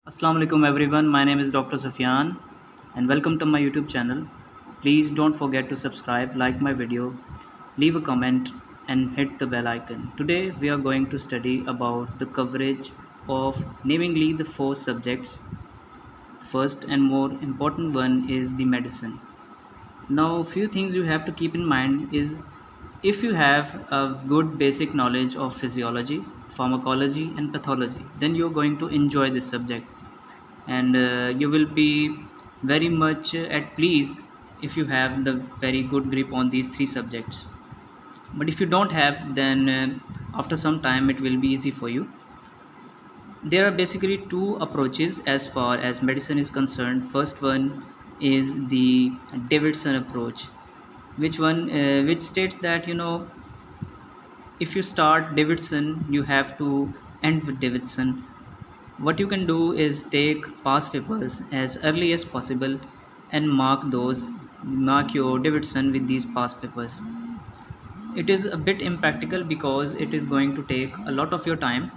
Assalamu alaikum everyone. My name is Dr. Sufyan and welcome to my YouTube channel. Please don't forget to subscribe, like my video, leave a comment and hit the bell icon. Today we are going to study about the coverage of namely the four subjects. The first and more important one is the medicine. Now few things you have to keep in mind is if you have a good basic knowledge of physiology, pharmacology and pathology, then you're going to enjoy this subject and you will be very much at peace if you have the very good grip on these three subjects. But if you don't have, then after some time it will be easy for you. There are basically two approaches as far as medicine is concerned. First one is the Davidson approach, which states that if you start Davidson you have to end with Davidson. What you can do is take past papers as early as possible and mark your Davidson with these past papers. It is a bit impractical because it is going to take a lot of your time.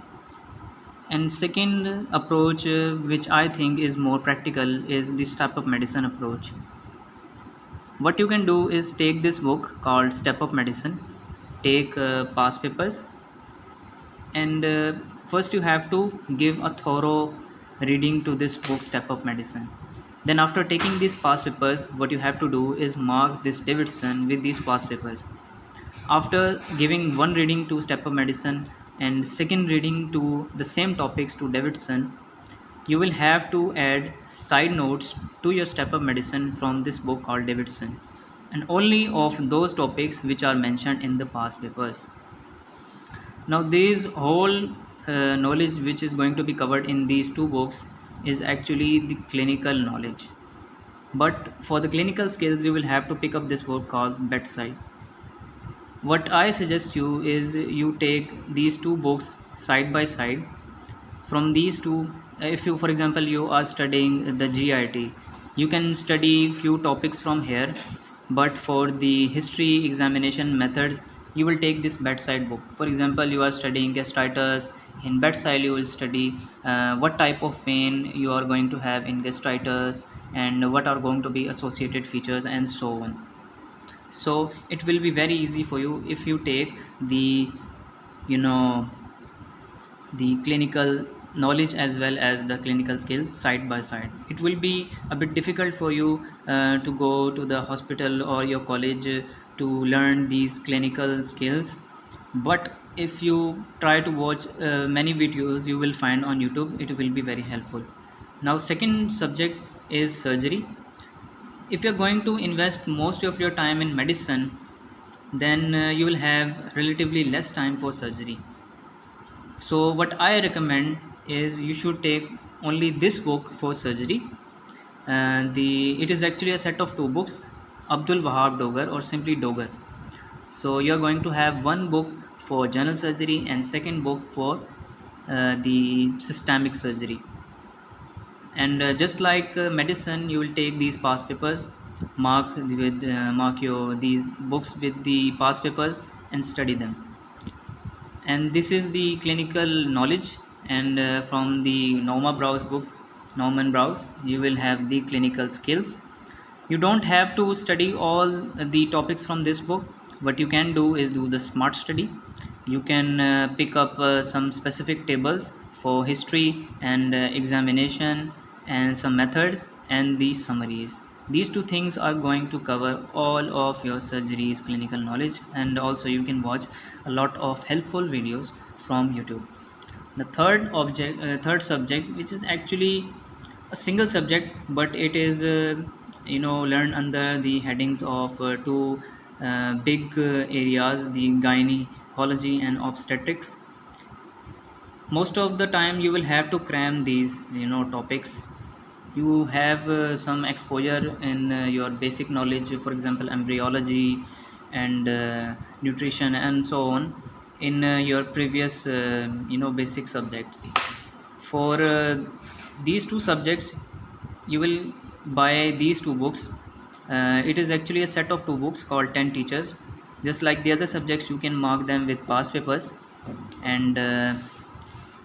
And second approach, which I think is more practical, is this type of medicine approach. What you can do is take this book called Step Up Medicine, take past papers, and first you have to give a thorough reading to this book Step Up Medicine. Then after taking these past papers, what you have to do is mark this Davidson with these past papers. After giving one reading to Step Up Medicine and second reading to the same topics to Davidson, you will have to add side notes to your Step Up Medicine from this book called Davidson, and only of those topics which are mentioned in the past papers. Now this whole knowledge which is going to be covered in these two books is actually the clinical knowledge, but for the clinical skills you will have to pick up this book called Bedside. What I suggest you is you take these two books side by side. From these two, if you, for example, you are studying the GIT, you can study few topics from here, but for the history examination methods you will take this Bedside book. For example, you are studying gastritis. In Bedside you will study what type of pain you are going to have in gastritis and what are going to be associated features and so on. So it will be very easy for you if you take the you know the clinical knowledge as well as the clinical skills side by side. It will be a bit difficult for you to go to the hospital or your college to learn these clinical skills, but if you try to watch many videos you will find on YouTube, it will be very helpful. Now second subject is surgery. If you're going to invest most of your time in medicine, then you will have relatively less time for surgery. So what I recommend is you should take only this book for surgery. It is actually a set of two books, Abdul Wahab Dogar or simply Dogar. So you're going to have one book for general surgery and second book for the systemic surgery. And just like medicine, you will take these past papers, mark your these books with the past papers and study them. And this is the clinical knowledge, and from the Norman Browse, you will have the clinical skills. You don't have to study all the topics from this book. What you can do is do the smart study. You can pick up some specific tables for history and examination and some methods and these summaries. These two things are going to cover all of your surgery's clinical knowledge, and also you can watch a lot of helpful videos from YouTube. The third subject, which is actually a single subject, but it is learned under the headings of two big areas, the gynecology and obstetrics. Most of the time you will have to cram these topics. You have some exposure in your basic knowledge, for example embryology and nutrition and so on, in your previous basic subjects. For these two subjects you will buy these two books. It is actually a set of two books called 10 Teachers. Just like the other subjects, you can mark them with past papers, and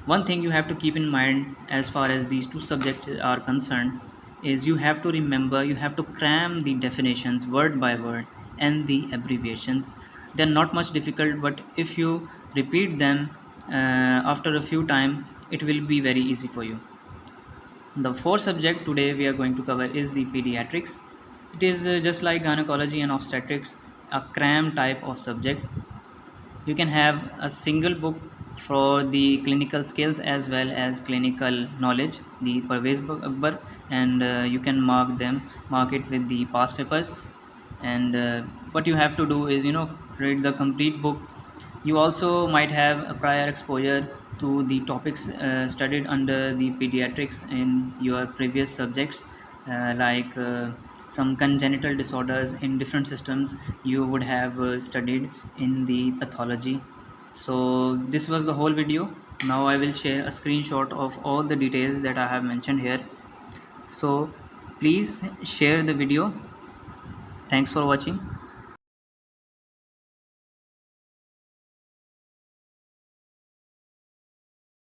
One thing you have to keep in mind as far as these two subjects are concerned is you have to remember, you have to cram the definitions word by word and the abbreviations. They're not much difficult, but if you repeat them after a few times, it will be very easy for you. The fourth subject today we are going to cover is the pediatrics. It is just like gynecology and obstetrics, a cram type of subject. You can have a single book for the clinical skills as well as clinical knowledge, the Parvez Akbar, and you can mark it with the past papers. And what you have to do is, read the complete book. You also might have a prior exposure to the topics studied under the pediatrics in your previous subjects, like some congenital disorders in different systems you would have studied in the pathology. So this was the whole video. Now I will share a screenshot of all the details that I have mentioned here. So please share the video. Thanks for watching.